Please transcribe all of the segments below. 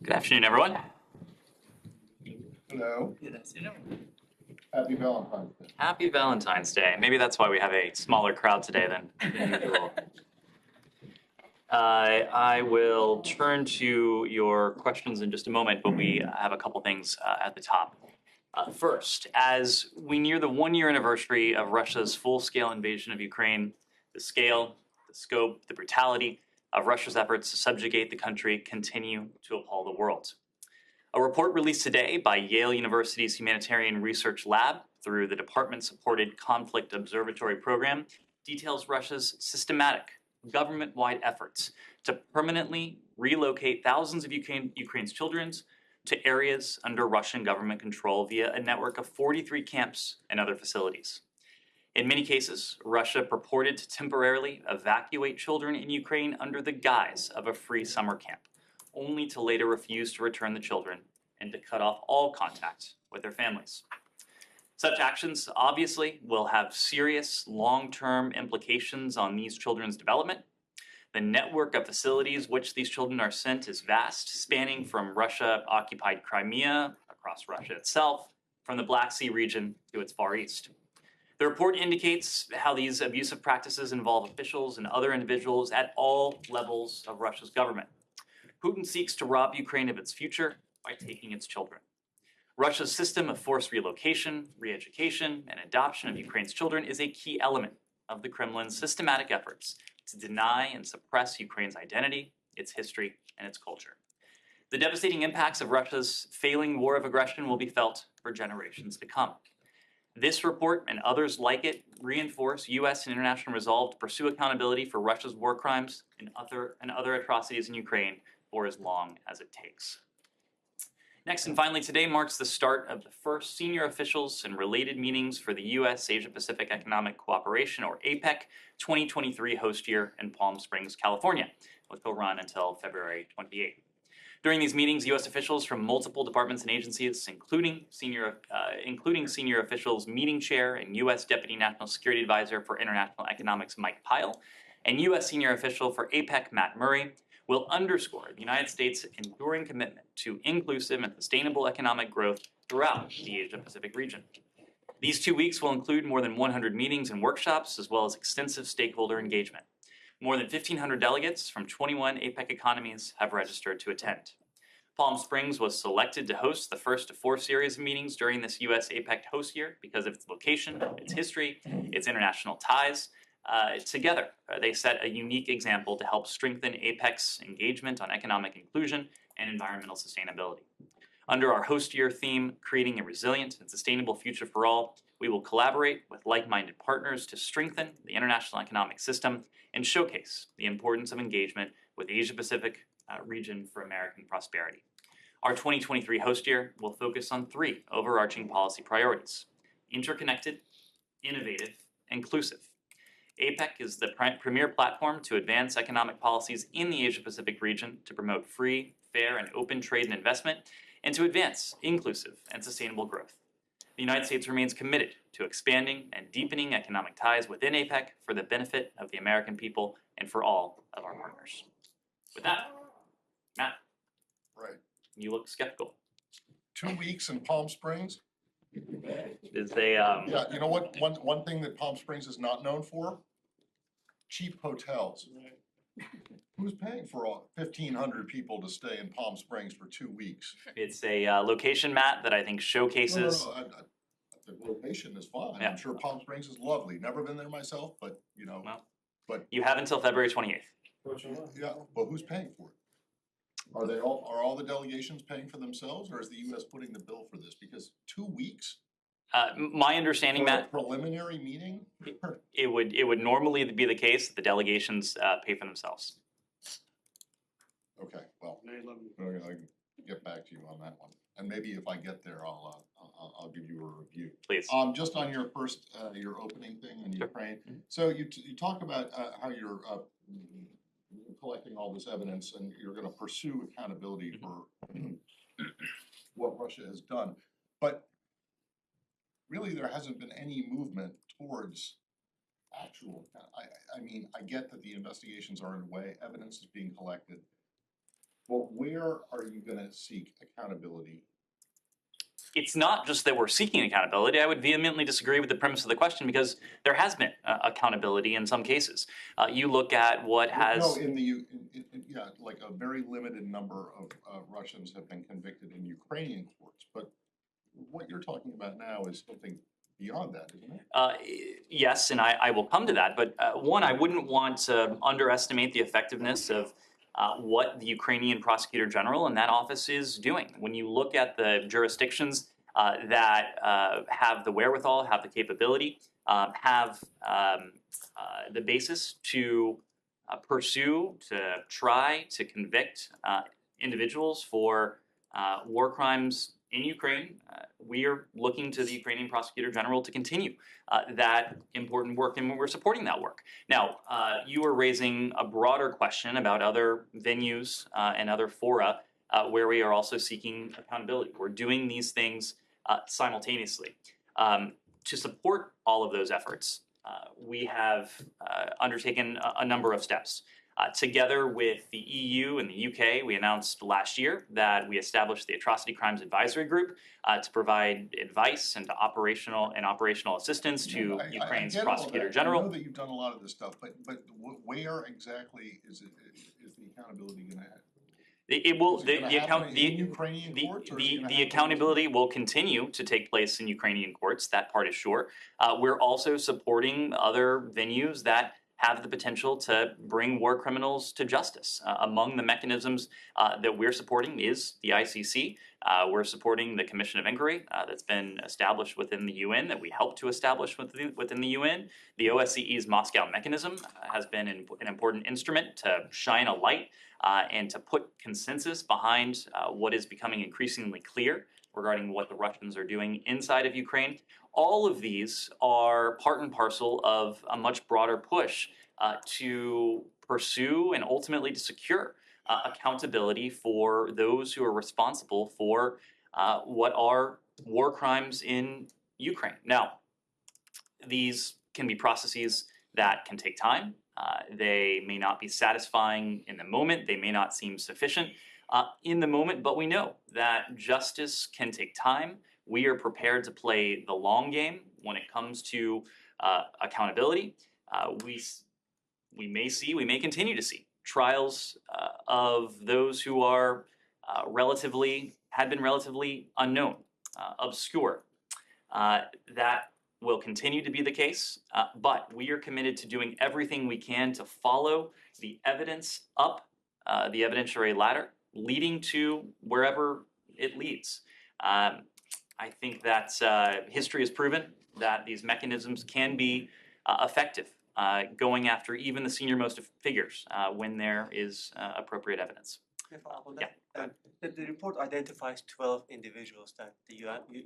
Good afternoon, everyone. Hello. Good afternoon. Happy Valentine's Day. Happy Valentine's Day. Maybe that's why we have a smaller crowd today than usual. I will turn to your questions in just a moment, but we have a couple things at the top. First, as we near the one-year anniversary of Russia's full-scale invasion of Ukraine, the scale, the scope, the brutality of Russia's efforts to subjugate the country continue to appall the world. A report released today by Yale University's Humanitarian Research Lab through the department-supported Conflict Observatory Program details Russia's systematic, government-wide efforts to permanently relocate thousands of Ukraine's children to areas under Russian government control via a network of 43 camps and other facilities. In many cases, Russia purported to temporarily evacuate children in Ukraine under the guise of a free summer camp, only to later refuse to return the children and to cut off all contact with their families. Such actions obviously will have serious long-term implications on these children's development. The network of facilities which these children are sent is vast, spanning from Russia-occupied Crimea, across Russia itself, from the Black Sea region to its Far East. The report indicates how these abusive practices involve officials and other individuals at all levels of Russia's government. Putin seeks to rob Ukraine of its future by taking its children. Russia's system of forced relocation, re-education, and adoption of Ukraine's children is a key element of the Kremlin's systematic efforts to deny and suppress Ukraine's identity, its history, and its culture. The devastating impacts of Russia's failing war of aggression will be felt for generations to come. This report and others like it reinforce U.S. and international resolve to pursue accountability for Russia's war crimes and other atrocities in Ukraine for as long as it takes. Next and finally, today marks the start of the first senior officials and related meetings for the U.S. Asia-Pacific Economic Cooperation, or APEC, 2023 host year in Palm Springs, California, which will run until February 28th. During these meetings, U.S. officials from multiple departments and agencies, including senior officials meeting chair and U.S. Deputy National Security Advisor for International Economics Mike Pyle, and U.S. senior official for APEC Matt Murray, will underscore the United States' enduring commitment to inclusive and sustainable economic growth throughout the Asia-Pacific region. These 2 weeks will include more than 100 meetings and workshops, as well as extensive stakeholder engagement. More than 1,500 delegates from 21 APEC economies have registered to attend. Palm Springs was selected to host the first of 4 series of meetings during this U.S. APEC host year because of its location, its history, its international ties. Together, they set a unique example to help strengthen APEC's engagement on economic inclusion and environmental sustainability. Under our host year theme, Creating a Resilient and Sustainable Future for All, we will collaborate with like-minded partners to strengthen the international economic system and showcase the importance of engagement with the Asia-Pacific region for American prosperity. Our 2023 host year will focus on 3 overarching policy priorities: interconnected, innovative, inclusive. APEC is the premier platform to advance economic policies in the Asia-Pacific region to promote free, fair, and open trade and investment, and to advance inclusive and sustainable growth. The United States remains committed to expanding and deepening economic ties within APEC for the benefit of the American people and for all of our partners. With that, Matt, Right. you look skeptical. 2 weeks in Palm Springs? Is a Yeah, you know what? One thing that Palm Springs is not known for? Cheap hotels. Who's paying for all 1,500 people to stay in Palm Springs for 2 weeks? It's a location, Matt, that I think showcases. No, the location is fine. Yeah. I'm sure Palm Springs is lovely. Never been there myself, but you know. Well, but you have until February 28th. yeah, but who's paying for it? Are all the delegations paying for themselves, or is the U.S. putting the bill for this? Because 2 weeks. My understanding, For a Matt, preliminary meeting? it would normally be the case that the delegations pay for themselves. Okay, well, I can get back to you on that one. And maybe if I get there, I'll give you a review. Please. Just on your first, your opening thing on Sure. Ukraine. So you talk about how you're collecting all this evidence and you're going to pursue accountability for what Russia has done. But really, there hasn't been any movement towards actual. I mean, I get that the investigations are underway, evidence is being collected. Well, where are you gonna seek accountability? It's not just that we're seeking accountability. I would vehemently disagree with the premise of the question because there has been accountability in some cases. You look at what has. No, yeah, like a very limited number of Russians have been convicted in Ukrainian courts, but what you're talking about now is something beyond that, isn't it? Yes, and I will come to that. But one, I wouldn't want to underestimate the effectiveness of what the Ukrainian prosecutor general in that office is doing. When you look at the jurisdictions that have the wherewithal, have the capability, have the basis to pursue, to try to convict individuals for war crimes in Ukraine, we are looking to the Ukrainian prosecutor general to continue that important work, and we're supporting that work. Now, you are raising a broader question about other venues and other fora where we are also seeking accountability. We're doing these things simultaneously. To support all of those efforts, we have undertaken a number of steps. Together with the EU and the UK, we announced last year that we established the Atrocity Crimes Advisory Group to provide advice and operational assistance to Ukraine's I get all prosecutor that. general. I know that you've done a lot of this stuff, but where exactly is the accountability going to happen? It will Is it gonna happen in Ukrainian courts, or is it gonna the happen accountability will continue to take place in Ukrainian courts. That part is sure. We're also supporting other venues that have the potential to bring war criminals to justice. Among the mechanisms that we're supporting is the ICC. We're supporting the Commission of Inquiry that's been established within the UN, that we helped to establish within the UN. The OSCE's Moscow mechanism has been an important instrument to shine a light and to put consensus behind what is becoming increasingly clear regarding what the Russians are doing inside of Ukraine. All of these are part and parcel of a much broader push to pursue and ultimately to secure accountability for those who are responsible for what are war crimes in Ukraine. Now, these can be processes that can take time. They may not be satisfying in the moment. They may not seem sufficient in the moment, but we know that justice can take time. We are prepared to play the long game when it comes to accountability. We may continue to see trials of those who are had been relatively unknown, obscure. That will continue to be the case, but we are committed to doing everything we can to follow the evidence up the evidentiary ladder, leading to wherever it leads. I think that history has proven that these mechanisms can be effective, going after even the senior-most figures when there is appropriate evidence. The report identifies 12 individuals that the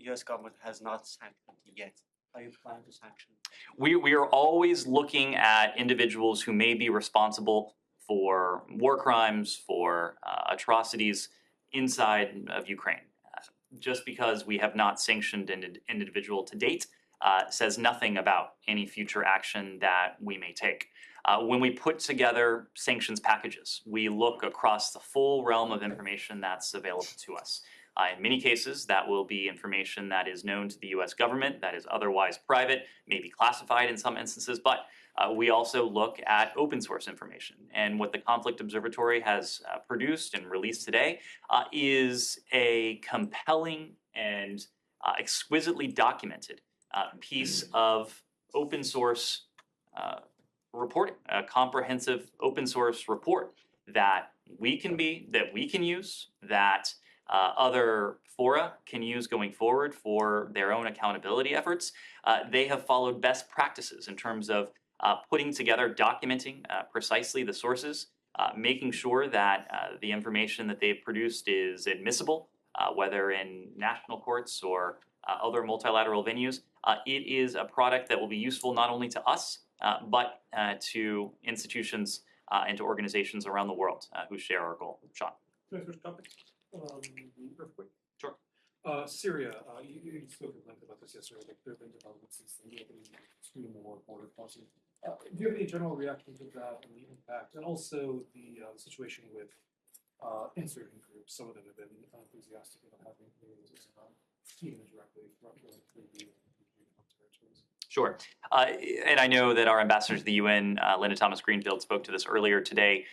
U.S. government has not sanctioned yet. Are you planning to sanction? We are always looking at individuals who may be responsible for war crimes, for atrocities inside of Ukraine. Just because we have not sanctioned an individual to date says nothing about any future action that we may take. When we put together sanctions packages, we look across the full realm of information that's available to us. In many cases, that will be information that is known to the U.S. government, that is otherwise private, maybe classified in some instances, but we also look at open source information. And what the Conflict Observatory has produced and released today is a compelling and exquisitely documented piece of open source reporting, a comprehensive open source report that we can use, that other fora can use going forward for their own accountability efforts. They have followed best practices in terms of putting together, documenting precisely the sources, making sure that the information that they've produced is admissible, whether in national courts or other multilateral venues. It is a product that will be useful not only to us, but to institutions and to organizations around the world who share our goal. Sean. Can I switch topics? Earthquake. Sure. Syria, you spoke at length about this yesterday, like there have been developments since the opening to more border crossing. Do you have any general reaction to that and the impact, and also the situation with in certain groups. Some of them have been enthusiastic about having a team directly through the territories. Sure. And I know that our ambassador to the UN, Linda Thomas Greenfield, spoke to this earlier today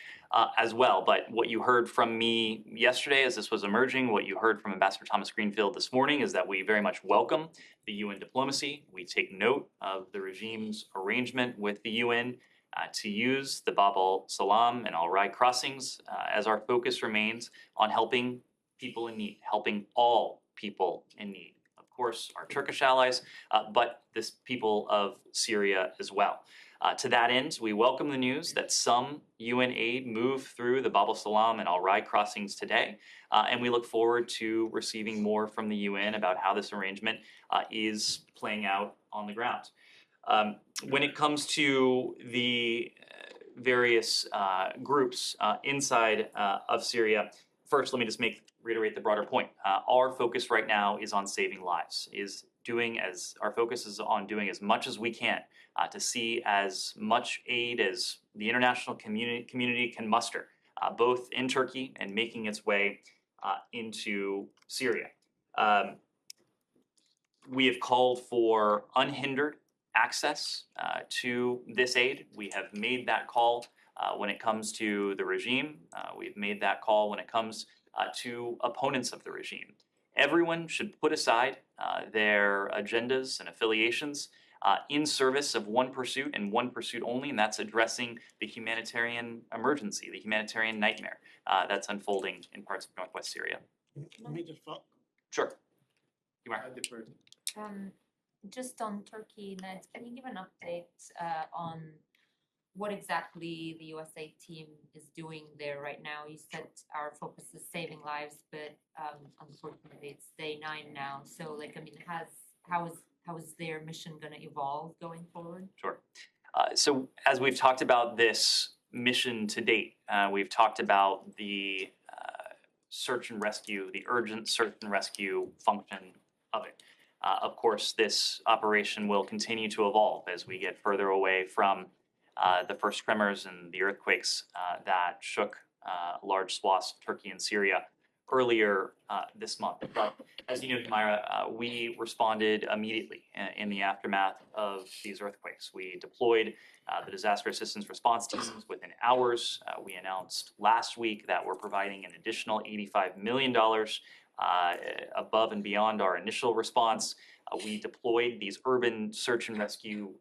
as well. But what you heard from me yesterday as this was emerging, what you heard from Ambassador Thomas Greenfield this morning is that we very much welcome the UN diplomacy. We take note of the regime's arrangement with the UN to use the Bab al-Salam and Al-Rai crossings as our focus remains on helping people in need, helping all people in need. Of course, our Turkish allies, but the people of Syria as well. To that end, we welcome the news that some UN aid moved through the Bab al-Salam and Al-Rai crossings today, and we look forward to receiving more from the UN about how this arrangement is playing out on the ground. When it comes to the various groups inside of Syria, first, let me just reiterate the broader point. Our focus right now is on saving lives, our focus is on doing as much as we can to see as much aid as the international community can muster, both in Turkey and making its way into Syria. We have called for unhindered access to this aid. We have made that call when it comes to the regime. We've made that call when it comes to opponents of the regime. Everyone should put aside their agendas and affiliations in service of one pursuit and one pursuit only, and that's addressing the humanitarian emergency, the humanitarian nightmare that's unfolding in parts of northwest Syria. Let me just follow. Sure. Kumar. Just on Turkey, Ned, can you give an update on what exactly the USA team is doing there right now? You said our focus is saving lives, but unfortunately it's day 9 now. So, how is their mission going to evolve going forward? Sure. So as we've talked about this mission to date, we've talked about the search and rescue, the urgent search and rescue function of it. Of course, this operation will continue to evolve as we get further away from the first tremors and the earthquakes that shook large swaths of Turkey and Syria earlier this month. But as you know, Humaira, we responded immediately in the aftermath of these earthquakes. We deployed the disaster assistance response teams within hours. We announced last week that we're providing an additional $85 million above and beyond our initial response. We deployed these urban search and rescue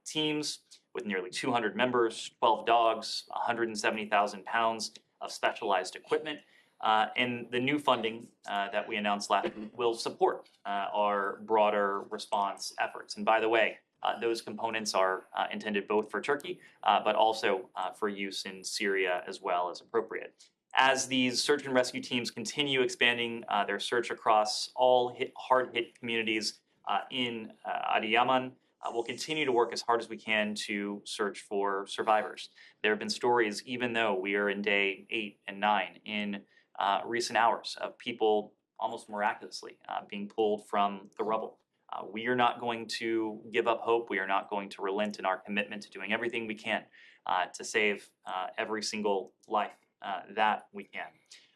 teams with nearly 200 members, 12 dogs, 170,000 pounds of specialized equipment. And the new funding that we announced last week will support our broader response efforts. And by the way, those components are intended both for Turkey, but also for use in Syria as well as appropriate. As these search and rescue teams continue expanding their search across all hard-hit communities in Adiyaman, we'll continue to work as hard as we can to search for survivors. There have been stories, even though we are in day 8 and 9 in recent hours, of people almost miraculously being pulled from the rubble. We are not going to give up hope. We are not going to relent in our commitment to doing everything we can to save every single life that we can.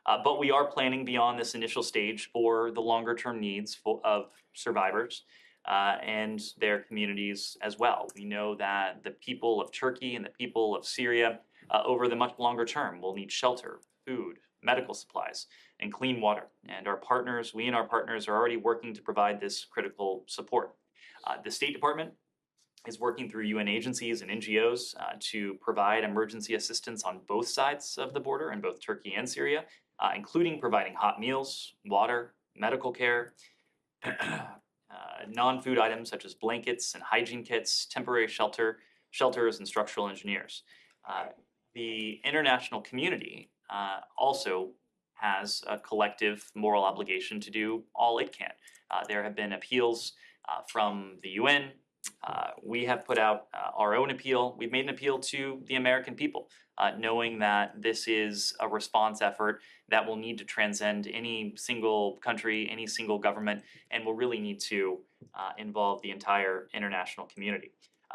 But we are planning beyond this initial stage for the longer-term needs of survivors and their communities as well. We know that the people of Turkey and the people of Syria over the much longer term will need shelter, food, medical supplies, and clean water. And we and our partners are already working to provide this critical support. The State Department is working through UN agencies and NGOs to provide emergency assistance on both sides of the border in both Turkey and Syria, including providing hot meals, water, medical care, non-food items such as blankets and hygiene kits, temporary shelters, and structural engineers. The international community also has a collective moral obligation to do all it can. There have been appeals from the UN. We have put out our own appeal. We've made an appeal to the American people, knowing that this is a response effort that will need to transcend any single country, any single government, and will really need to involve the entire international community.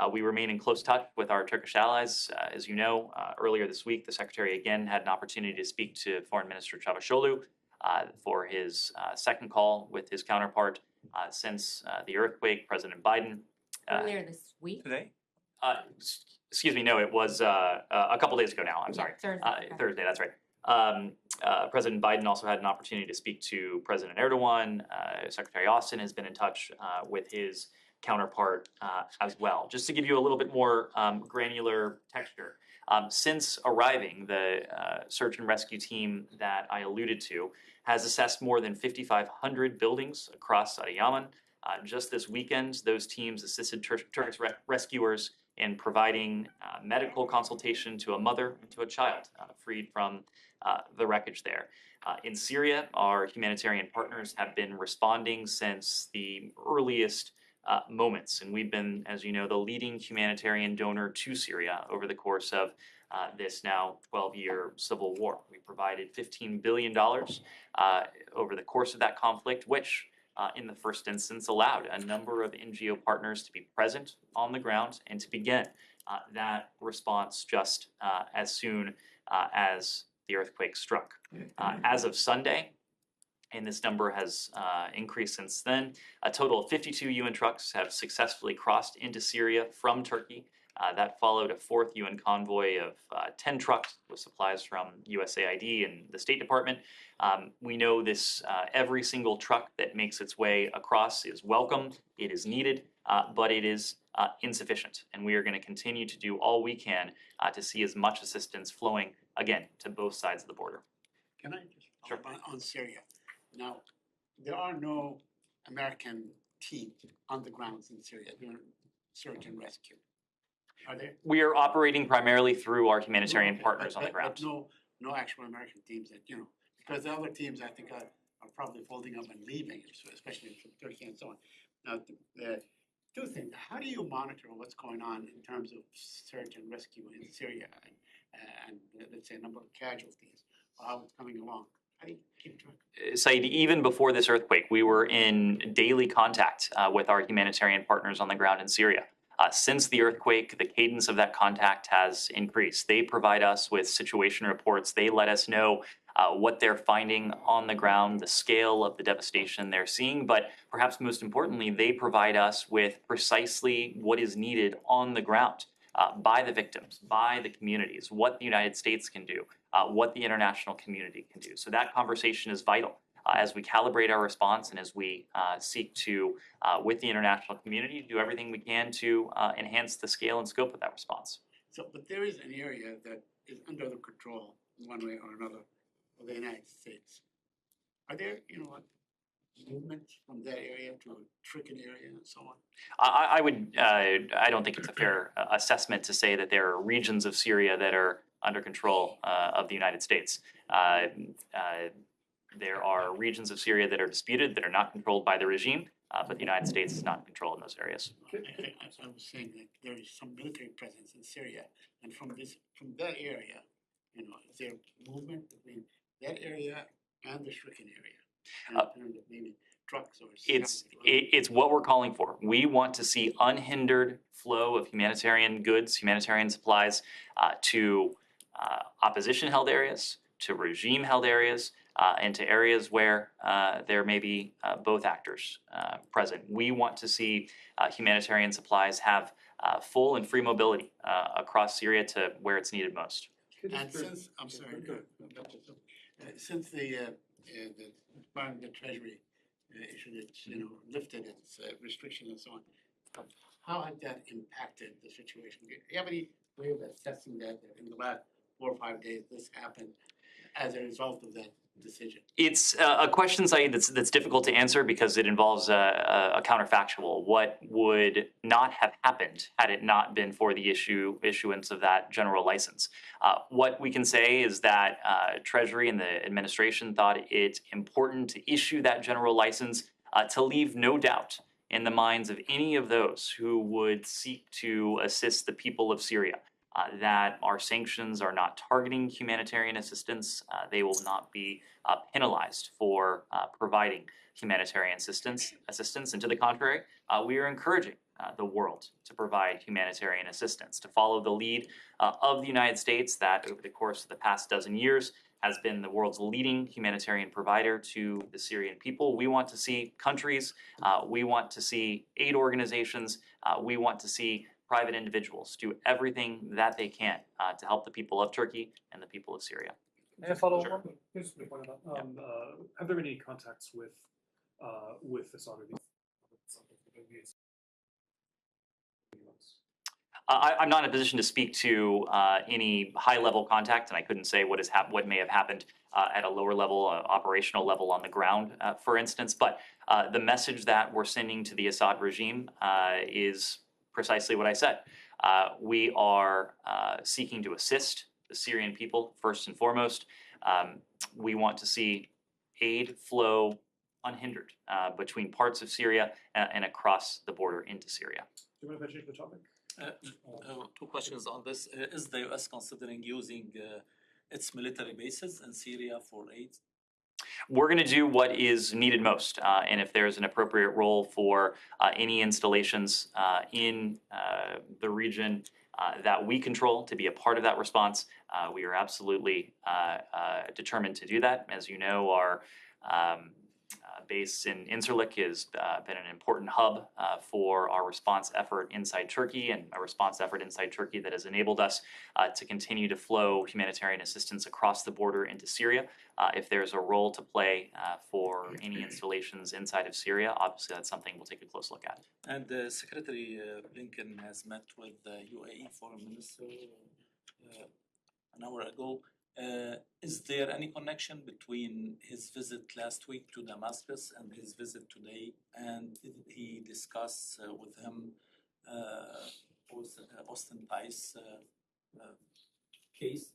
We remain in close touch with our Turkish allies. As you know, earlier this week, the Secretary again had an opportunity to speak to Foreign Minister Çavuşoğlu for his second call with his counterpart since the earthquake. President Biden. Earlier this week? Today? Excuse me, no, it was a couple days ago now. I'm sorry. Thursday. Okay. Thursday, that's right. President Biden also had an opportunity to speak to President Erdogan. Secretary Austin has been in touch with his counterpart as well. Just to give you a little bit more granular texture, since arriving, the search and rescue team that I alluded to has assessed more than 5,500 buildings across Adıyaman. Just this weekend, those teams assisted Turkish rescuers in providing medical consultation to a mother and to a child freed from the wreckage there. In Syria, our humanitarian partners have been responding since the earliest moments, and we've been, as you know, the leading humanitarian donor to Syria over the course of this now 12-year civil war. We provided $15 billion over the course of that conflict, which in the first instance allowed a number of NGO partners to be present on the ground and to begin that response just as soon as the earthquake struck. As of Sunday, and this number has increased since then, a total of 52 UN trucks have successfully crossed into Syria from Turkey. That followed a fourth UN convoy of 10 trucks with supplies from USAID and the State Department. We know this, every single truck that makes its way across is welcome, it is needed, but it is insufficient. And we are going to continue to do all we can to see as much assistance flowing, again, to both sides of the border. Can I just follow up on Syria? Now, there are no American teams on the grounds in Syria doing search and rescue. Are there? We are operating primarily through our humanitarian Okay, partners on the but ground. no actual American teams that, because the other teams I think are probably folding up and leaving, especially from Turkey and so on. Now, the two things, how do you monitor what's going on in terms of search and rescue in Syria and let's say a number of casualties, or how it's coming along? How do you keep track? Saeed, even before this earthquake, we were in daily contact with our humanitarian partners on the ground in Syria. Since the earthquake, the cadence of that contact has increased. They provide us with situation reports. They let us know what they're finding on the ground, the scale of the devastation they're seeing, but perhaps most importantly, they provide us with precisely what is needed on the ground by the victims, by the communities, what the United States can do, what the international community can do. So that conversation is vital. As we calibrate our response and as we seek to, with the international community, do everything we can to enhance the scale and scope of that response. So, but there is an area that is under the control in one way or another of the United States. Are there, movements from that area to a tricky area and so on? I don't think it's a fair assessment to say that there are regions of Syria that are under control of the United States. There are regions of Syria that are disputed, that are not controlled by the regime, but the United States is not in control in those areas. I was saying that there is some military presence in Syria, and from that area, is there movement between that area and the stricken area? In terms of maybe trucks or it's what we're calling for. We want to see unhindered flow of humanitarian goods, humanitarian supplies to opposition-held areas, to regime-held areas, and to areas where there may be both actors present. We want to see humanitarian supplies have full and free mobility across Syria to where it's needed most. And since since the Department of the Treasury issued its, lifted its restrictions and so on, how has that impacted the situation? Do you have any way of assessing that in the last 4 or 5 days this happened as a result of that decision? It's a question, Saeed, that's difficult to answer because it involves a counterfactual. What would not have happened had it not been for the issuance of that general license? What we can say is that Treasury and the administration thought it important to issue that general license to leave no doubt in the minds of any of those who would seek to assist the people of Syria. That our sanctions are not targeting humanitarian assistance. They will not be penalized for providing humanitarian assistance. And to the contrary, we are encouraging the world to provide humanitarian assistance, to follow the lead of the United States that over the course of the past dozen years has been the world's leading humanitarian provider to the Syrian people. We want to see countries, we want to see aid organizations, we want to see private individuals do everything that they can to help the people of Turkey and the people of Syria. May I follow Sure. up? Just make one about, have there been any contacts with Assad or the I'm not in a position to speak to any high-level contact, and I couldn't say what may have happened at a lower level, operational level on the ground, for instance. But the message that we're sending to the Assad regime is precisely what I said. We are seeking to assist the Syrian people first and foremost. We want to see aid flow unhindered between parts of Syria and across the border into Syria. Do you want to change the topic? Two questions on this. Is the U.S. considering using its military bases in Syria for aid? We're going to do what is needed most, and if there's an appropriate role for any installations in the region that we control to be a part of that response, we are absolutely determined to do that. As you know, our base in Incirlik has been an important hub for our response effort inside Turkey, and a response effort inside Turkey that has enabled us to continue to flow humanitarian assistance across the border into Syria. If there's a role to play for any installations inside of Syria, obviously that's something we'll take a close look at. And Secretary Blinken has met with the UAE Foreign Minister an hour ago. Is there any connection between his visit last week to Damascus and his visit today? And did he discuss with him Austin Tice case?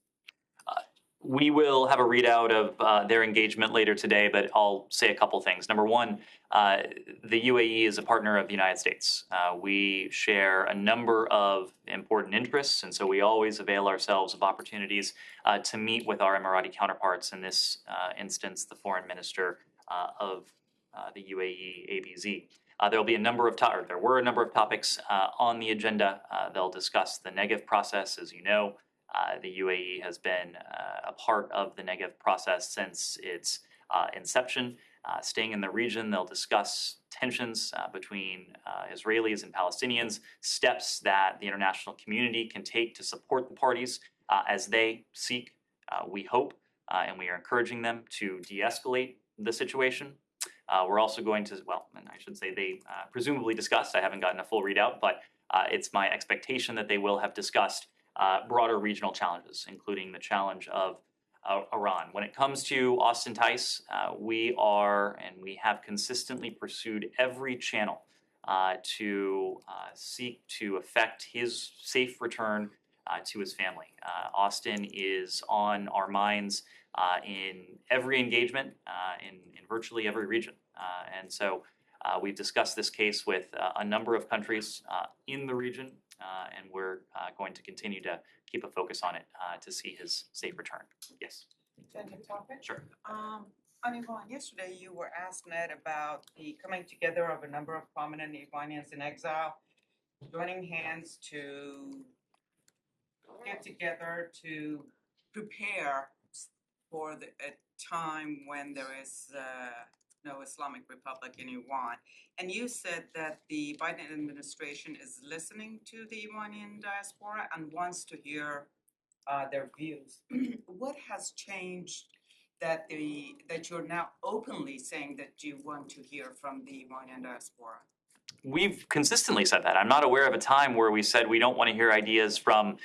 We will have a readout of their engagement later today, but I'll say a couple things. Number one, the UAE is a partner of the United States. We share a number of important interests, and so we always avail ourselves of opportunities to meet with our Emirati counterparts, in this instance, the foreign minister of the UAE, ABZ. There were a number of topics on the agenda. They'll discuss the Negev process. As you know, the UAE has been a part of the Negev process since its inception. Staying in the region, they'll discuss tensions between Israelis and Palestinians, steps that the international community can take to support the parties as they seek, we hope, and we are encouraging them to de-escalate the situation. We're also going to, well, and I should say they presumably discussed, I haven't gotten a full readout, but it's my expectation that they will have discussed broader regional challenges, including the challenge of Iran. When it comes to Austin Tice, we are and we have consistently pursued every channel to seek to effect his safe return to his family. Austin is on our minds in every engagement in virtually every region. And so we've discussed this case with a number of countries in the region, and we're going to continue to keep a focus on it to see his safe return. Yes. Change the topic? Sure. On Iran, yesterday you were asked, Ned, about the coming together of a number of prominent Iranians in exile, joining hands to get together to prepare for a time when there is no Islamic Republic in Iran. And you said that the Biden administration is listening to the Iranian diaspora and wants to hear their views. What has changed that you're now openly saying that you want to hear from the Iranian diaspora? We've consistently said that. I'm not aware of a time where we said we don't want to hear ideas from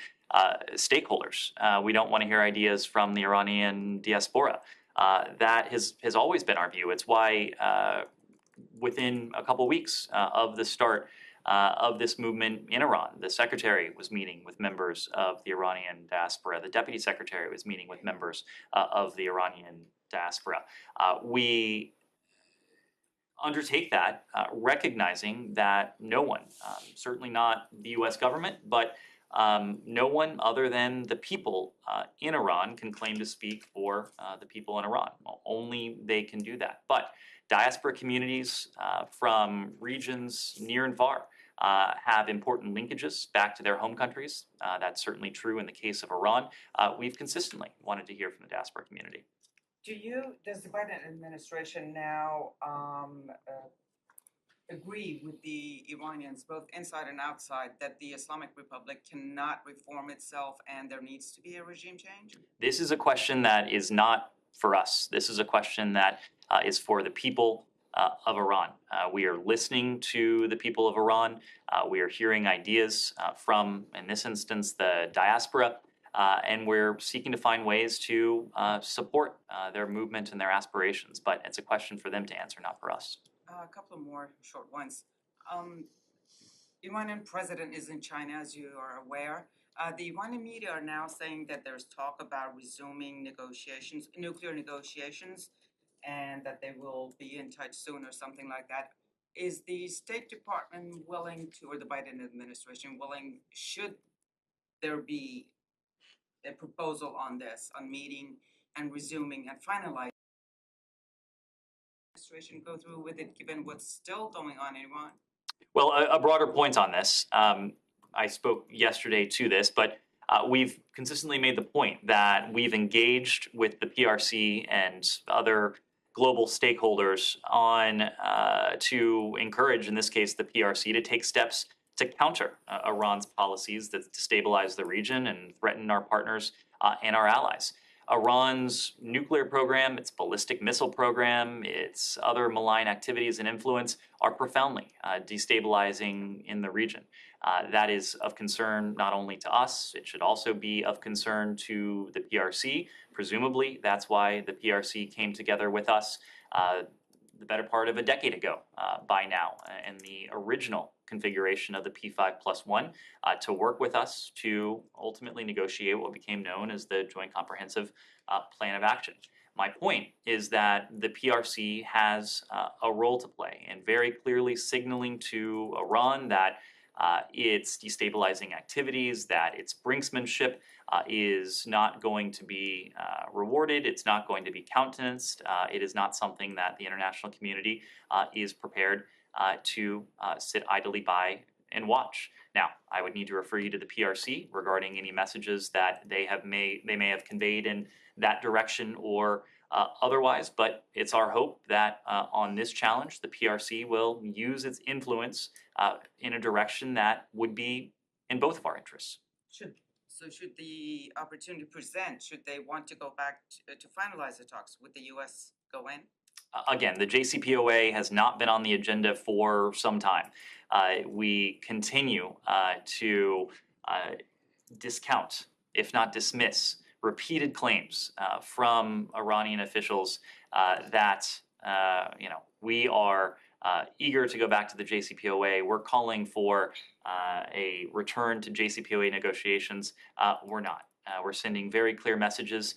stakeholders. We don't want to hear ideas from the Iranian diaspora. That has always been our view. It's why within a couple weeks of the start of this movement in Iran, the secretary was meeting with members of the Iranian diaspora. The deputy secretary was meeting with members of the Iranian diaspora. We undertake that recognizing that no one, certainly not the U.S. government, but no one other than the people in Iran can claim to speak for the people in Iran. Well, only they can do that. But diaspora communities from regions near and far have important linkages back to their home countries. That's certainly true in the case of Iran. We've consistently wanted to hear from the diaspora community. Does the Biden administration now agree with the Iranians, both inside and outside, that the Islamic Republic cannot reform itself and there needs to be a regime change? This is a question that is not for us. This is a question that is for the people of Iran. We are listening to the people of Iran. We are hearing ideas from, in this instance, the diaspora, and we're seeking to find ways to support their movement and their aspirations. But it's a question for them to answer, not for us. A couple of more short ones. Iranian president is in China, as you are aware. The Iranian media are now saying that there's talk about resuming negotiations, nuclear negotiations, and that they will be in touch soon or something like that. Is the State Department willing to, or the Biden administration willing, should there be a proposal on this, on meeting and resuming and finalizing? Administration go through with it, given what's still going on in Iran? Well, a broader point on this. I spoke yesterday to this, but we've consistently made the point that we've engaged with the PRC and other global stakeholders on to encourage, in this case, the PRC to take steps to counter Iran's policies that destabilize the region and threaten our partners and our allies. Iran's nuclear program, its ballistic missile program, its other malign activities and influence are profoundly destabilizing in the region. That is of concern not only to us, it should also be of concern to the PRC. Presumably, that's why the PRC came together with us the better part of a decade ago by now in the original configuration of the P5+1 to work with us to ultimately negotiate what became known as the Joint Comprehensive Plan of Action. My point is that the PRC has a role to play in very clearly signaling to Iran that its destabilizing activities, that its brinksmanship is not going to be rewarded, it's not going to be countenanced, it is not something that the international community is prepared to sit idly by and watch. Now, I would need to refer you to the PRC regarding any messages that they may have conveyed in that direction or otherwise, but it's our hope that on this challenge, the PRC will use its influence in a direction that would be in both of our interests. Should the opportunity present, should they want to go back to finalize the talks, would the U.S. go in? Again, the JCPOA has not been on the agenda for some time. We continue to discount, if not dismiss, repeated claims from Iranian officials that we are eager to go back to the JCPOA. We're calling for a return to JCPOA negotiations. We're not. We're sending very clear messages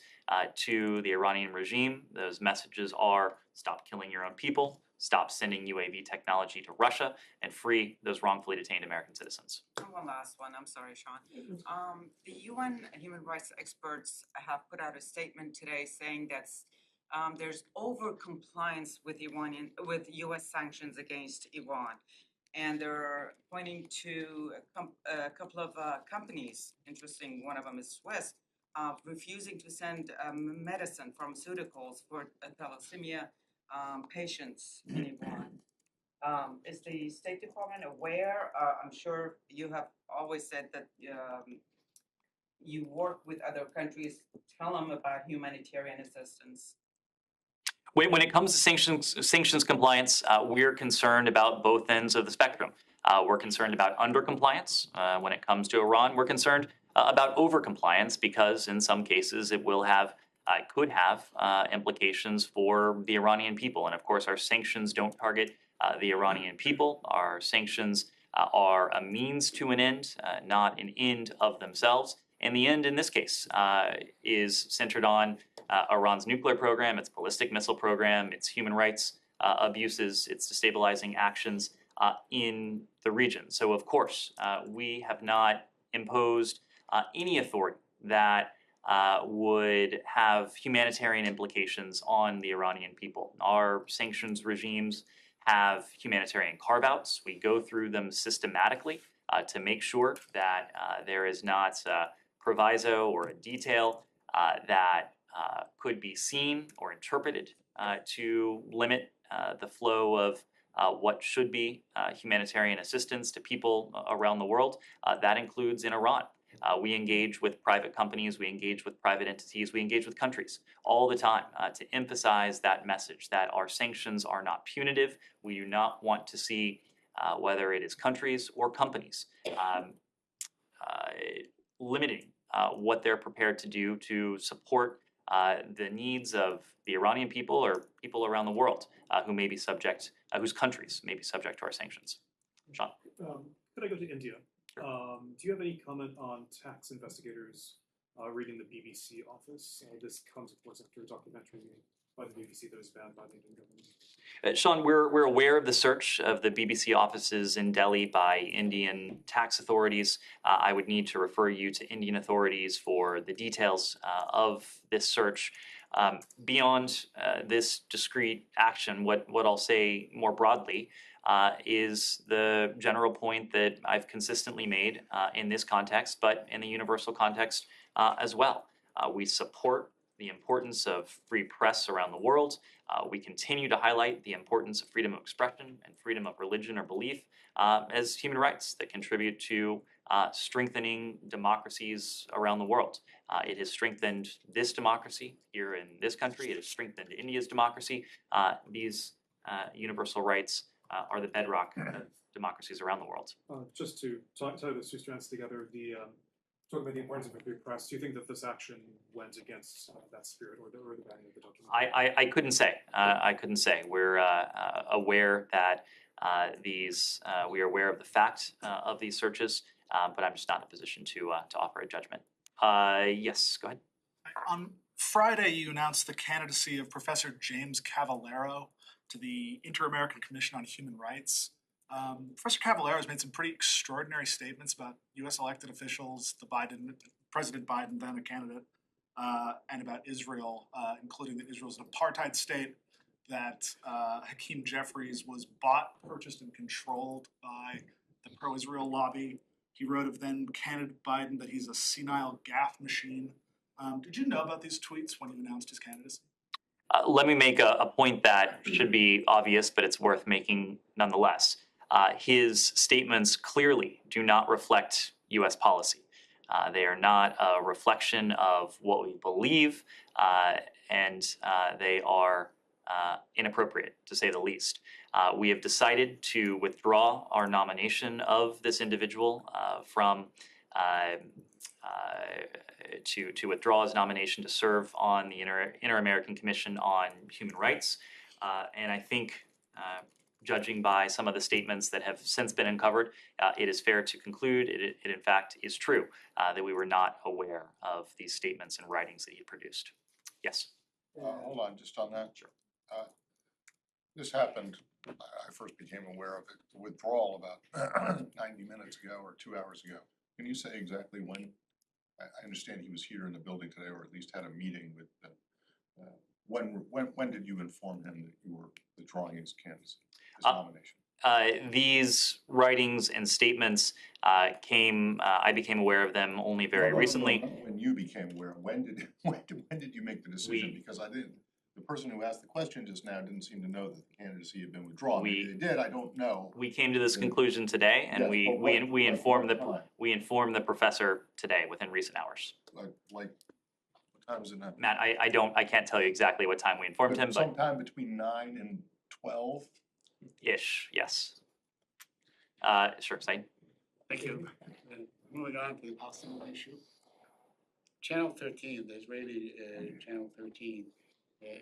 to the Iranian regime. Those messages are stop killing your own people, stop sending UAV technology to Russia, and free those wrongfully detained American citizens. One last one. I'm sorry, Sean. The UN human rights experts have put out a statement today saying that there's over-compliance with U.S. sanctions against Iran. And they're pointing to a couple of companies, interesting, one of them is Swiss, refusing to send medicine, pharmaceuticals for thalassemia patients in Iran. Is the State Department aware? I'm sure you have always said that you work with other countries. Tell them about humanitarian assistance. When it comes to sanctions compliance, we're concerned about both ends of the spectrum. We're concerned about undercompliance. When it comes to Iran, we're concerned about overcompliance because in some cases it could have implications for the Iranian people. And of course, our sanctions don't target the Iranian people. Our sanctions are a means to an end, not an end of themselves. And the end in this case is centered on Iran's nuclear program, its ballistic missile program, its human rights abuses, its destabilizing actions in the region. So of course, we have not imposed any authority that would have humanitarian implications on the Iranian people. Our sanctions regimes have humanitarian carve-outs. We go through them systematically to make sure that there is not a proviso or a detail that could be seen or interpreted to limit the flow of what should be humanitarian assistance to people around the world. That includes in Iran. We engage with private companies, we engage with private entities, we engage with countries all the time to emphasize that message that our sanctions are not punitive. We do not want to see, whether it is countries or companies, limiting what they're prepared to do to support the needs of the Iranian people or people around the world who may be subject, whose countries may be subject to our sanctions. Sean? Could I go to India? Do you have any comment on tax investigators reading the BBC office? This comes, of course, after a documentary by the BBC that was banned by the Indian government. Sean, we're aware of the search of the BBC offices in Delhi by Indian tax authorities. I would need to refer you to Indian authorities for the details of this search. Beyond this discrete action, what I'll say more broadly is the general point that I've consistently made in this context, but in the universal context as well. We support the importance of free press around the world. We continue to highlight the importance of freedom of expression and freedom of religion or belief as human rights that contribute to strengthening democracies around the world. It has strengthened this democracy here in this country. It has strengthened India's democracy. These universal rights are the bedrock of democracies around the world. Just to tie those two strands together, talking about the importance of a free press, do you think that this action went against that spirit or the banning of the document? I couldn't say. I couldn't say. We're aware that we are aware of the fact of these searches, but I'm just not in a position to offer a judgment. Yes, go ahead. On Friday, you announced the candidacy of Professor James Cavallaro to the Inter-American Commission on Human Rights. Professor Cavallaro has made some pretty extraordinary statements about U.S. elected officials, President Biden, then a candidate, and about Israel, including that Israel is an apartheid state, that Hakeem Jeffries was bought, purchased, and controlled by the pro-Israel lobby. He wrote of then candidate Biden that he's a senile gaffe machine. Did you know about these tweets when you announced his candidacy? Let me make a point that should be obvious, but it's worth making nonetheless. His statements clearly do not reflect U.S. policy. They are not a reflection of what we believe, and they are inappropriate, to say the least. We have decided to withdraw our nomination of this individual to withdraw his nomination to serve on the Inter-American Commission on Human Rights. And I think, judging by some of the statements that have since been uncovered, it is fair to conclude it in fact is true that we were not aware of these statements and writings that he produced. Yes? Hold on, just on that. Sure. This happened, I first became aware of it, the withdrawal about 90 minutes ago or 2 hours ago. Can you say exactly when? I understand he was here in the building today, or at least had a meeting with when did you inform him that you were withdrawing his candidacy, his nomination? These writings and statements I became aware of them only very recently. No, when you became aware, when did you make the decision? Because the person who asked the question just now didn't seem to know that the candidacy had been withdrawn. Maybe they did, I don't know. We came to this conclusion today, and Yes, we informed the professor today within recent hours. Like what time was it now? Matt, I can't tell you exactly what time we informed him, but Sometime between 9 and 12? ish, yes. Sure, Said. Thank you. Moving on to the Palestinian issue. Channel 13, the Israeli Channel 13,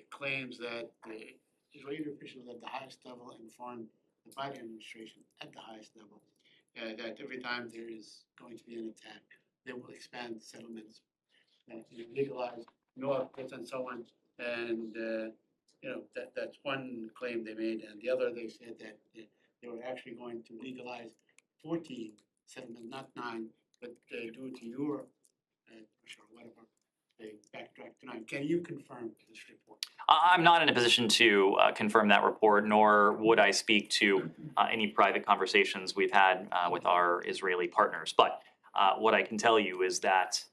claims that the Israeli officials at the highest level informed the Biden administration at the highest level that every time there is going to be an attack, they will expand settlements, legalize no outputs and so on. And that's one claim they made, and the other they said that they were actually going to legalize 14 settlements, not 9, but due to Europe, Russia or whatever, they backtracked tonight. Can you confirm this report? I'm not in a position to confirm that report, nor would I speak to any private conversations we've had with our Israeli partners. But what I can tell you is that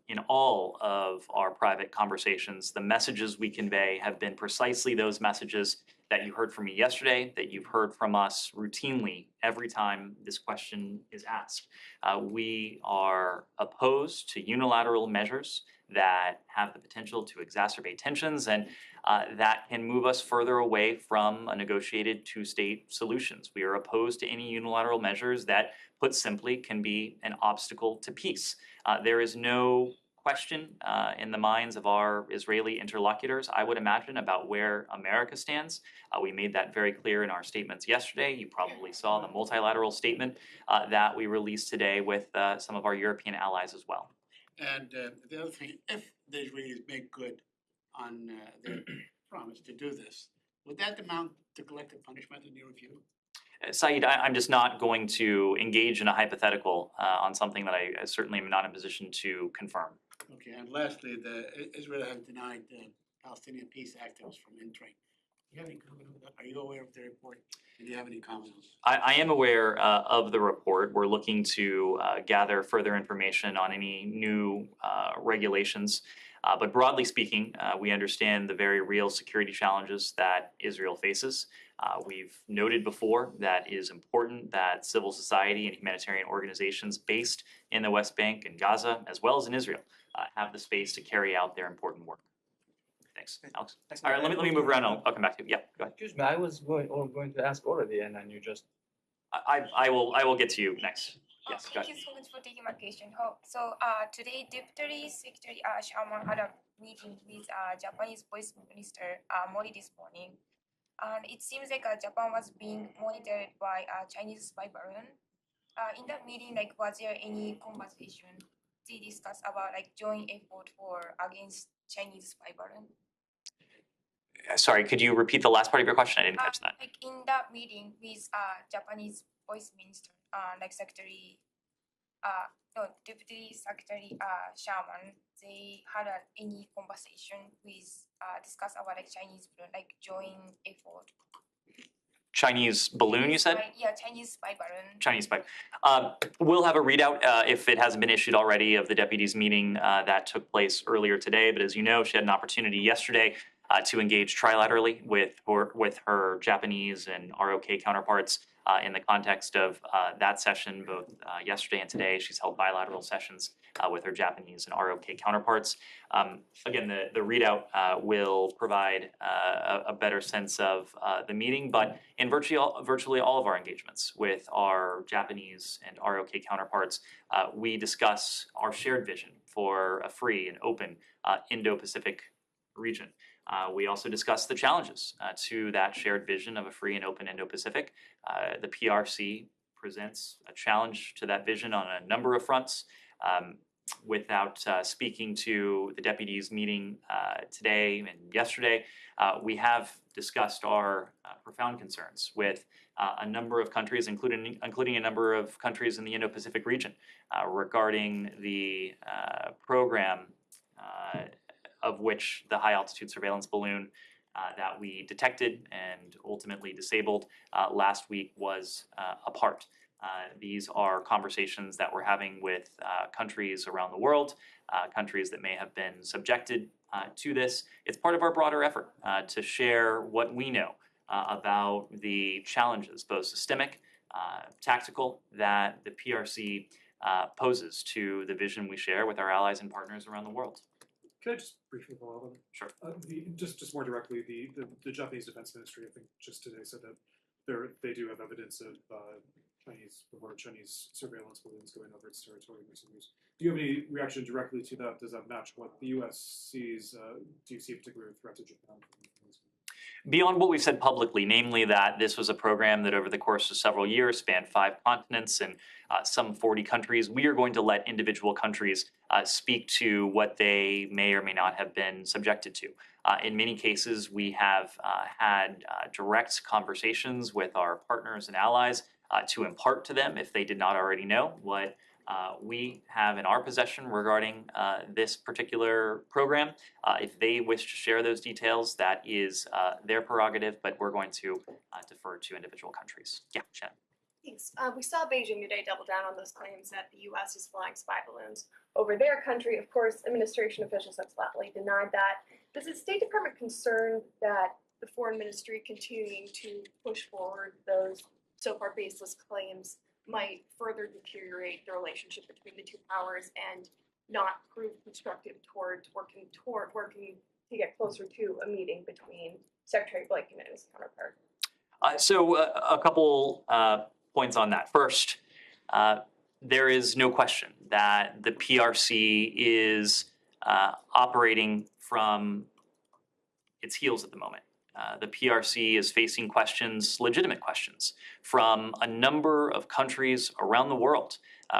in all of our private conversations, the messages we convey have been precisely those messages that you heard from me yesterday, that you've heard from us routinely every time this question is asked. We are opposed to unilateral measures that have the potential to exacerbate tensions and that can move us further away from a negotiated two-state solutions. We are opposed to any unilateral measures that, put simply, can be an obstacle to peace. There is no question in the minds of our Israeli interlocutors, I would imagine, about where America stands. We made that very clear in our statements yesterday. You probably saw the multilateral statement that we released today with some of our European allies as well. And the other thing, if the Israelis make good on their promise to do this, would that amount to collective punishment in your view? Saeed, I'm just not going to engage in a hypothetical on something that I certainly am not in a position to confirm. Okay, and lastly, Israel has denied the Palestinian peace activists from entering. Do you have any comment on that? Are you aware of the report? Do you have any comments? I am aware of the report. We're looking to gather further information on any new regulations. But broadly speaking, we understand the very real security challenges that Israel faces. We've noted before that it is important that civil society and humanitarian organizations based in the West Bank and Gaza, as well as in Israel, have the space to carry out their important work. Thanks, Alex. All right, let me move around. I'll come back to you. Yeah, go ahead. Excuse me, I was going to ask already, and then you just. I will get to you next. Yes, go thank ahead. you so much for taking my question. Today, Deputy Secretary Sharma had a meeting with Japanese Voice Minister Mori this morning, and it seems like Japan was being monitored by a Chinese spy balloon. In that meeting, was there any conversation they discussed about joint effort for against Chinese spy balloon? Sorry, could you repeat the last part of your question? I didn't catch that. In that meeting with Japanese Voice Minister, Secretary, Deputy Secretary Sharman, they had any conversation with discuss about Chinese balloon, joint effort. Chinese balloon, you said? Yeah, Chinese spy balloon. Chinese spy. We'll have a readout if it hasn't been issued already of the deputies meeting that took place earlier today. But as you know, she had an opportunity yesterday to engage trilaterally with her Japanese and ROK counterparts in the context of that session, both yesterday and today. She's held bilateral sessions with her Japanese and ROK counterparts. Again, the readout will provide a better sense of the meeting, but in virtually all of our engagements with our Japanese and ROK counterparts, we discuss our shared vision for a free and open Indo-Pacific region. We also discuss the challenges to that shared vision of a free and open Indo-Pacific. The PRC presents a challenge to that vision on a number of fronts. Without speaking to the deputies meeting today and yesterday, we have discussed our profound concerns with a number of countries, including a number of countries in the Indo-Pacific region, regarding the program of which the high-altitude surveillance balloon that we detected and ultimately disabled last week was a part. These are conversations that we're having with countries around the world, countries that may have been subjected to this. It's part of our broader effort to share what we know about the challenges, both systemic, tactical, that the PRC poses to the vision we share with our allies and partners around the world. Can I just briefly follow up on that? Sure. Just more directly, the Japanese Defense Ministry, I think, just today said that they do have evidence of Chinese surveillance balloons going over its territory in recent years. Do you have any reaction directly to that? Does that match what the U.S. sees? Do you see a particular threat to Japan? Beyond what we've said publicly, namely that this was a program that over the course of several years spanned 5 continents and some 40 countries, we are going to let individual countries speak to what they may or may not have been subjected to. In many cases, we have had direct conversations with our partners and allies to impart to them, if they did not already know, what we have in our possession regarding this particular program. If they wish to share those details, that is their prerogative, but we're going to defer to individual countries. Yeah, Shannon. Thanks. We saw Beijing today double down on those claims that the U.S. is flying spy balloons over their country. Of course, administration officials have flatly denied that. Does the State Department concern that the foreign ministry continuing to push forward those so far baseless claims might further deteriorate the relationship between the two powers and not prove constructive towards working to get closer to a meeting between Secretary Blinken and his counterpart? So a couple points on that. First, there is no question that the PRC is operating from its heels at the moment. The PRC is facing questions, legitimate questions, from a number of countries around the world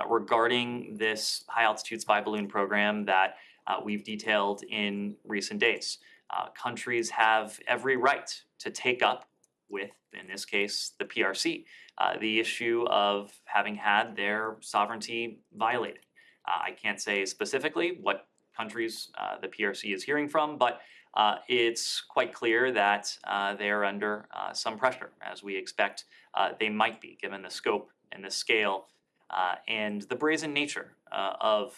regarding this high-altitude spy balloon program that we've detailed in recent days. Countries have every right to take up with, in this case, the PRC, the issue of having had their sovereignty violated. I can't say specifically what countries the PRC is hearing from, but it's quite clear that they are under some pressure, as we expect they might be, given the scope and the scale and the brazen nature of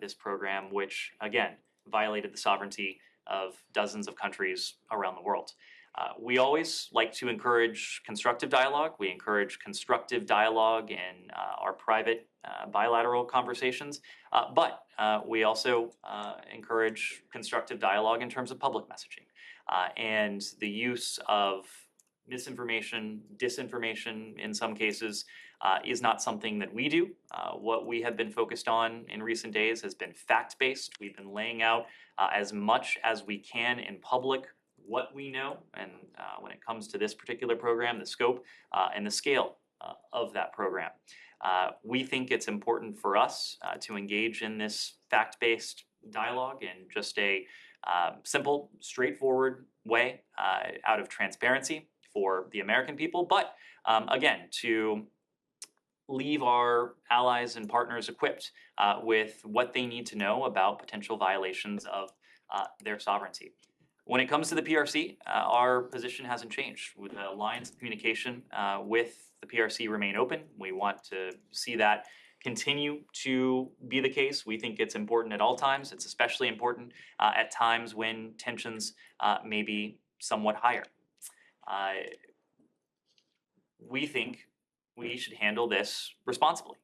this program, which, again, violated the sovereignty of dozens of countries around the world. We always like to encourage constructive dialogue. We encourage constructive dialogue in our private bilateral conversations, but we also encourage constructive dialogue in terms of public messaging. And the use of misinformation, disinformation in some cases, is not something that we do. What we have been focused on in recent days has been fact-based. We've been laying out as much as we can in public what we know, and when it comes to this particular program, the scope and the scale of that program. We think it's important for us to engage in this fact-based dialogue in just a simple, straightforward way out of transparency for the American people, but again, to leave our allies and partners equipped with what they need to know about potential violations of their sovereignty. When it comes to the PRC, our position hasn't changed. The lines of communication with the PRC remain open. We want to see that continue to be the case. We think it's important at all times. It's especially important at times when tensions may be somewhat higher. We think we should handle this responsibly.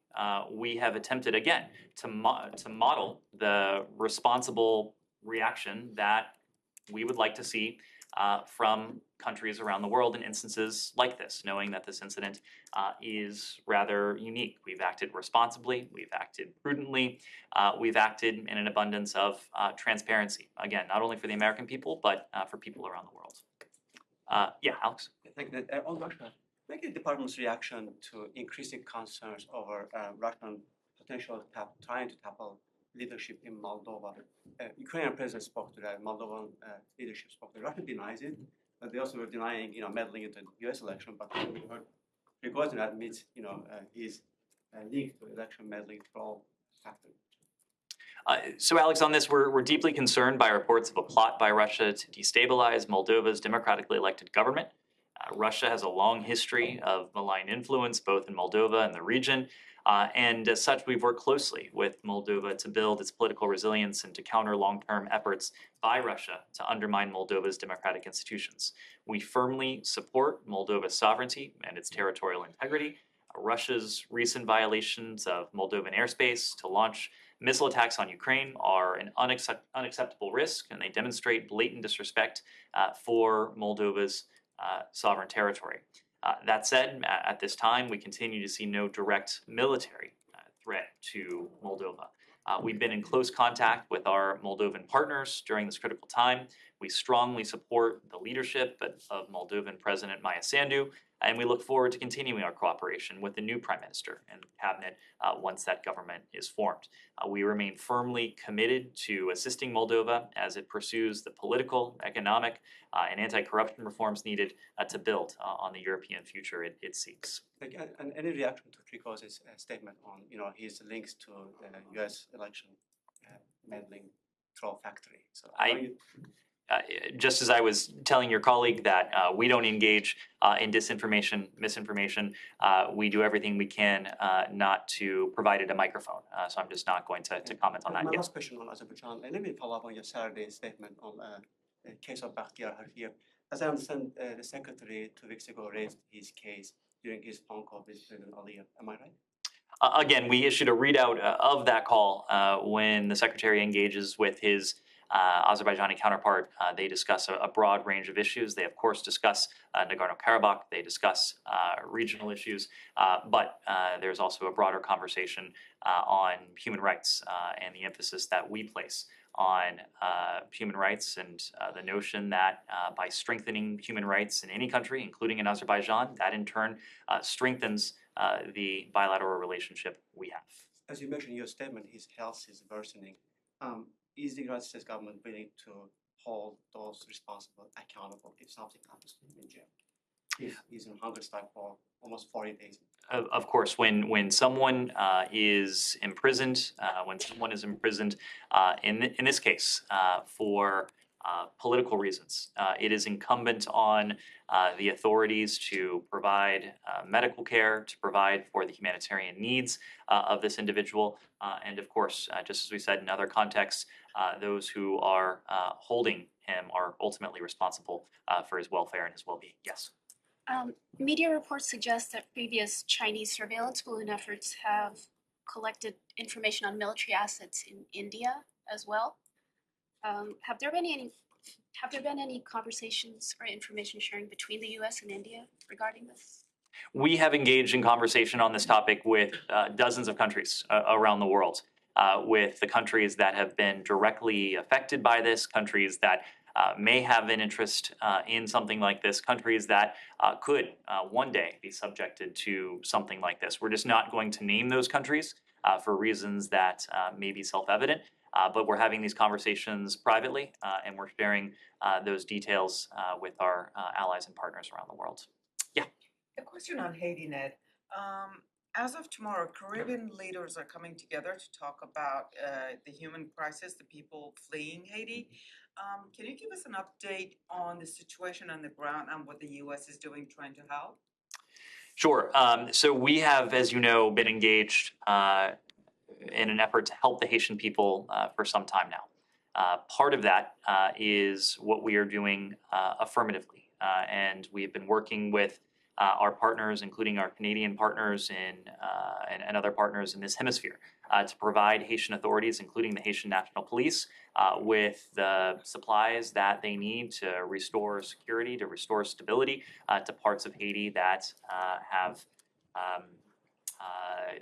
We have attempted, again, to model the responsible reaction that we would like to see from countries around the world in instances like this, knowing that this incident is rather unique. We've acted responsibly, we've acted prudently, we've acted in an abundance of transparency. Again, not only for the American people, but for people around the world. Yeah, Alex? Thank you. On Russia, the department's reaction to increasing concerns over Russian potential trying to topple leadership in Moldova. Ukrainian president spoke to that. Moldovan leadership spoke to that. Russia denies it, but they also were denying, meddling into the U.S. election. But we heard Prigozhin admits, his link to election meddling for all factors. So, Alex, on this, we're deeply concerned by reports of a plot by Russia to destabilize Moldova's democratically elected government. Russia has a long history of malign influence, both in Moldova and the region. And as such, we've worked closely with Moldova to build its political resilience and to counter long-term efforts by Russia to undermine Moldova's democratic institutions. We firmly support Moldova's sovereignty and its territorial integrity. Russia's recent violations of Moldovan airspace to launch missile attacks on Ukraine are an unacceptable risk, and they demonstrate blatant disrespect for Moldova's sovereign territory. That said, at this time, we continue to see no direct military threat to Moldova. We've been in close contact with our Moldovan partners during this critical time. We strongly support the leadership of Moldovan President Maya Sandu and we look forward to continuing our cooperation with the new Prime Minister and cabinet once that government is formed. We remain firmly committed to assisting Moldova as it pursues the political, economic, and anti-corruption reforms needed to build on the European future it seeks. Like, and any reaction to Trico's statement on, his links to the U.S. election meddling troll factory? So just as I was telling your colleague that we don't engage in disinformation, misinformation, we do everything we can not to provide it a microphone. So I'm just not going to comment on that. My Yes. last question on Azerbaijan, let me follow up on your Saturday statement on the case of Bakhtiar Harfiyev. As I understand, the secretary 2 weeks ago raised his case during his phone call with President Aliyev. Am I right? Again, we issued a readout of that call when the secretary engages with his Azerbaijani counterpart. They discuss a broad range of issues. They, of course, discuss Nagorno-Karabakh. They discuss regional issues. But there's also a broader conversation on human rights and the emphasis that we place on human rights and the notion that by strengthening human rights in any country, including in Azerbaijan, that in turn strengthens the bilateral relationship we have. As you mentioned in your statement, his health is worsening. Is the United States government willing to hold those responsible accountable if something happens to him in jail? He's in hunger strike for almost 40 days. Of course, when someone is imprisoned, in this case for political reasons, it is incumbent on the authorities to provide medical care, to provide for the humanitarian needs of this individual, and of course, just as we said in other contexts, those who are holding him are ultimately responsible for his welfare and his well-being. Yes. Media reports suggest that previous Chinese surveillance balloon efforts have collected information on military assets in India as well. Have there been any conversations or information sharing between the U.S. and India regarding this? We have engaged in conversation on this topic with dozens of countries around the world, with the countries that have been directly affected by this, countries that may have an interest in something like this, countries that could one day be subjected to something like this. We're just not going to name those countries for reasons that may be self-evident, but we're having these conversations privately, and we're sharing those details with our allies and partners around the world. Yeah. A question on Haiti, Ned. As of tomorrow, Caribbean leaders are coming together to talk about the human crisis, the people fleeing Haiti. Can you give us an update on the situation on the ground and what the U.S. is doing trying to help? Sure. So we have, as you know, been engaged in an effort to help the Haitian people for some time now. Part of that is what we are doing affirmatively, and we've been working with our partners, including our Canadian partners and other partners in this hemisphere, to provide Haitian authorities, including the Haitian National Police, with the supplies that they need to restore security, to restore stability to parts of Haiti that have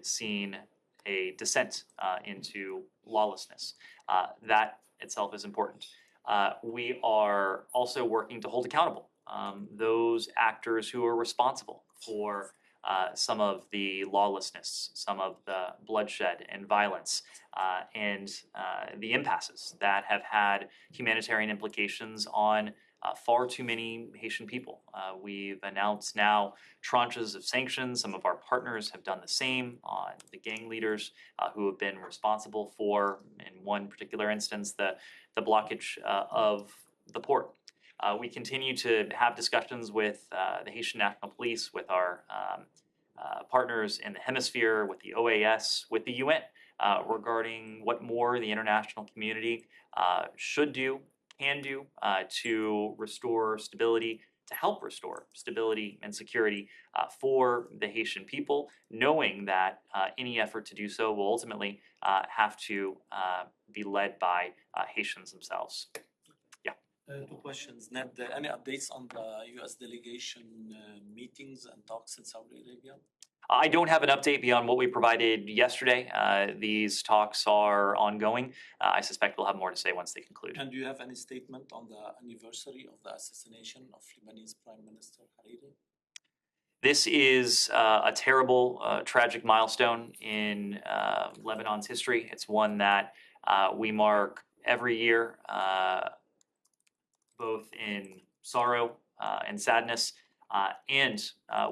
seen a descent into lawlessness. That itself is important. We are also working to hold accountable those actors who are responsible for some of the lawlessness, some of the bloodshed and violence, and the impasses that have had humanitarian implications on far too many Haitian people. We've announced now tranches of sanctions. Some of our partners have done the same on the gang leaders who have been responsible for, in one particular instance, the blockage of the port. We continue to have discussions with the Haitian National Police, with our partners in the hemisphere, with the OAS, with the UN, regarding what more the international community should do, can do to restore stability, to help restore stability and security for the Haitian people, knowing that any effort to do so will ultimately have to be led by Haitians themselves. Two questions. Ned, any updates on the U.S. delegation meetings and talks in Saudi Arabia? I don't have an update beyond what we provided yesterday. These talks are ongoing. I suspect we'll have more to say once they conclude. And do you have any statement on the anniversary of the assassination of Lebanese Prime Minister Hariri? This is a terrible, tragic milestone in Lebanon's history. It's one that we mark every year, both in sorrow and sadness, and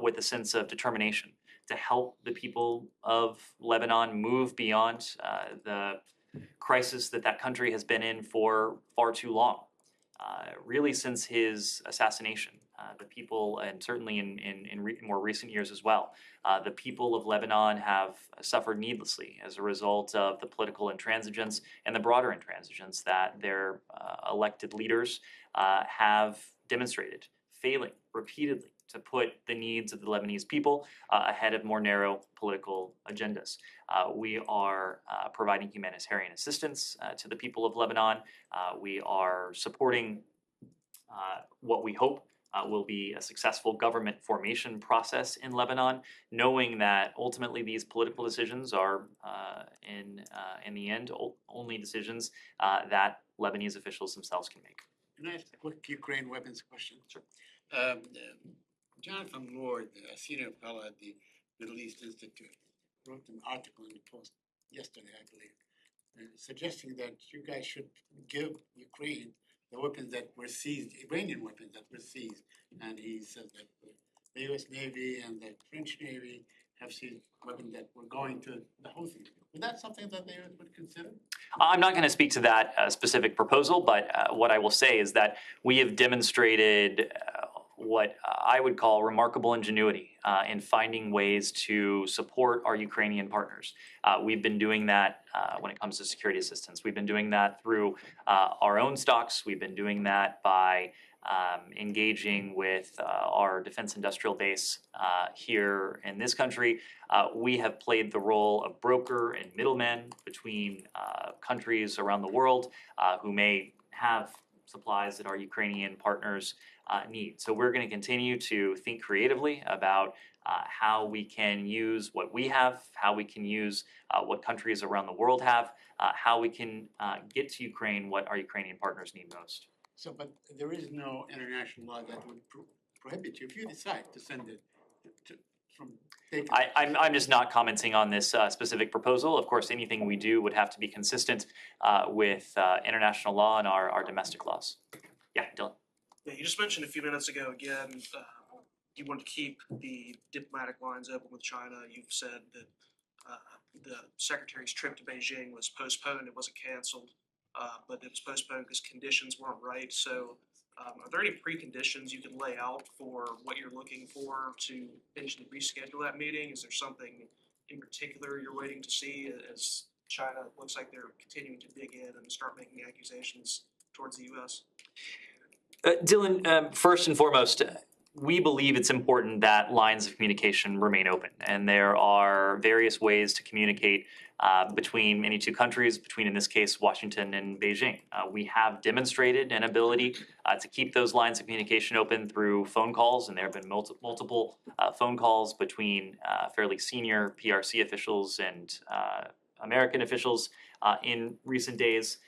with a sense of determination to help the people of Lebanon move beyond the crisis that country has been in for far too long. Really since his assassination, the people, and certainly in more recent years as well, the people of Lebanon have suffered needlessly as a result of the political intransigence and the broader intransigence that their elected leaders have demonstrated, failing repeatedly to put the needs of the Lebanese people ahead of more narrow political agendas. We are providing humanitarian assistance to the people of Lebanon. We are supporting what we hope will be a successful government formation process in Lebanon, knowing that ultimately these political decisions are, in the end, only decisions that Lebanese officials themselves can make. Can I ask a quick Ukraine weapons question? Sure. Jonathan Lord, a senior fellow at the Middle East Institute, wrote an article in the Post yesterday, I believe, suggesting that you guys should give Ukraine the weapons that were seized, Iranian weapons that were seized. And he says that the U.S. Navy and the French Navy have seized weapons that were going to the Houthis. Is that something that they would consider? I'm not going to speak to that specific proposal, but what I will say is that we have demonstrated what I would call remarkable ingenuity in finding ways to support our Ukrainian partners. We've been doing that when it comes to security assistance. We've been doing that through our own stocks. We've been doing that by engaging with our defense industrial base here in this country. We have played the role of broker and middleman between countries around the world who may have supplies that our Ukrainian partners need. So we're going to continue to think creatively about how we can use what we have, how we can use what countries around the world have, how we can get to Ukraine what our Ukrainian partners need most. So, but there is no international law that would prohibit you if you decide to send it from. I'm just not commenting on this specific proposal. Of course, anything we do would have to be consistent with international law and our domestic laws. Yeah, Dylan. Yeah, you just mentioned a few minutes ago again, you want to keep the diplomatic lines open with China. You've said that the secretary's trip to Beijing was postponed. It wasn't canceled, but it was postponed because conditions weren't right. So are there any preconditions you can lay out for what you're looking for to potentially reschedule that meeting? Is there something in particular you're waiting to see as China looks like they're continuing to dig in and start making accusations towards the U.S.? Dylan, first and foremost, we believe it's important that lines of communication remain open, and there are various ways to communicate between any two countries, between, in this case, Washington and Beijing. We have demonstrated an ability to keep those lines of communication open through phone calls, and there have been multiple phone calls between fairly senior PRC officials and American officials in recent days.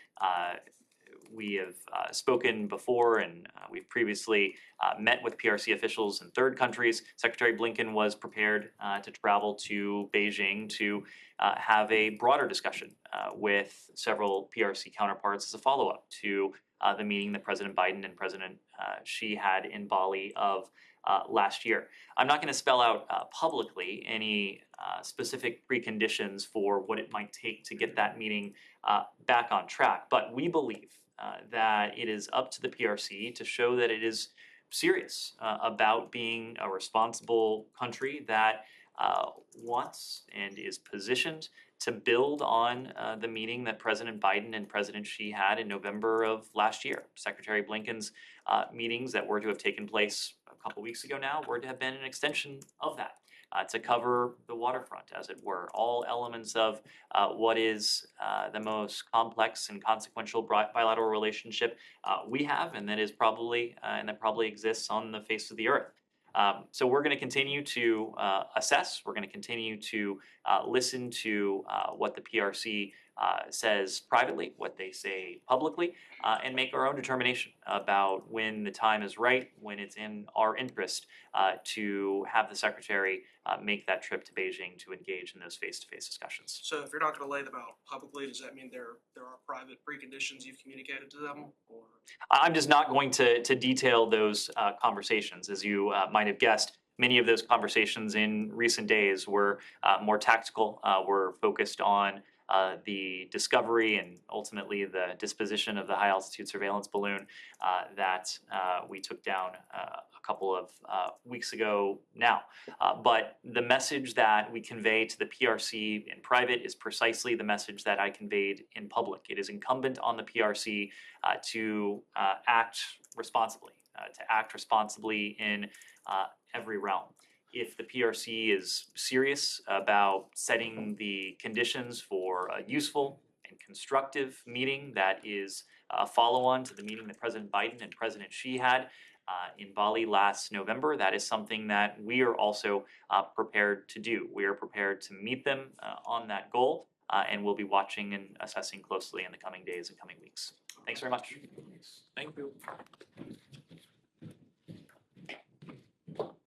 We have spoken before, and we've previously met with PRC officials in third countries. Secretary Blinken was prepared to travel to Beijing to have a broader discussion with several PRC counterparts as a follow-up to the meeting that President Biden and President Xi had in Bali of last year. I'm not going to spell out publicly any specific preconditions for what it might take to get that meeting back on track, but we believe that it is up to the PRC to show that it is serious about being a responsible country that wants and is positioned to build on the meeting that President Biden and President Xi had in November of last year. Secretary Blinken's meetings that were to have taken place a couple weeks ago now were to have been an extension of that. To cover the waterfront, as it were, all elements of what is the most complex and consequential bilateral relationship we have, and that is probably and that probably exists on the face of the earth. So we're going to continue to assess. We're going to continue to listen to what the PRC says privately, what they say publicly, and make our own determination about when the time is right, when it's in our interest to have the Secretary make that trip to Beijing to engage in those face-to-face discussions. So if you're not going to lay them out publicly, does that mean there are private preconditions you've communicated to them? Or I'm just not going to detail those conversations. As you might have guessed, many of those conversations in recent days were more tactical, were focused on the discovery and ultimately the disposition of the high altitude surveillance balloon that we took down a couple of weeks ago now. But the message that we convey to the PRC in private is precisely the message that I conveyed in public. It is incumbent on the PRC to act responsibly, in every realm. If the PRC is serious about setting the conditions for a useful and constructive meeting that is a follow-on to the meeting that President Biden and President Xi had in Bali last November, that is something that we are also prepared to do. We are prepared to meet them on that goal, and we'll be watching and assessing closely in the coming days and coming weeks. Thanks very much. Thank you.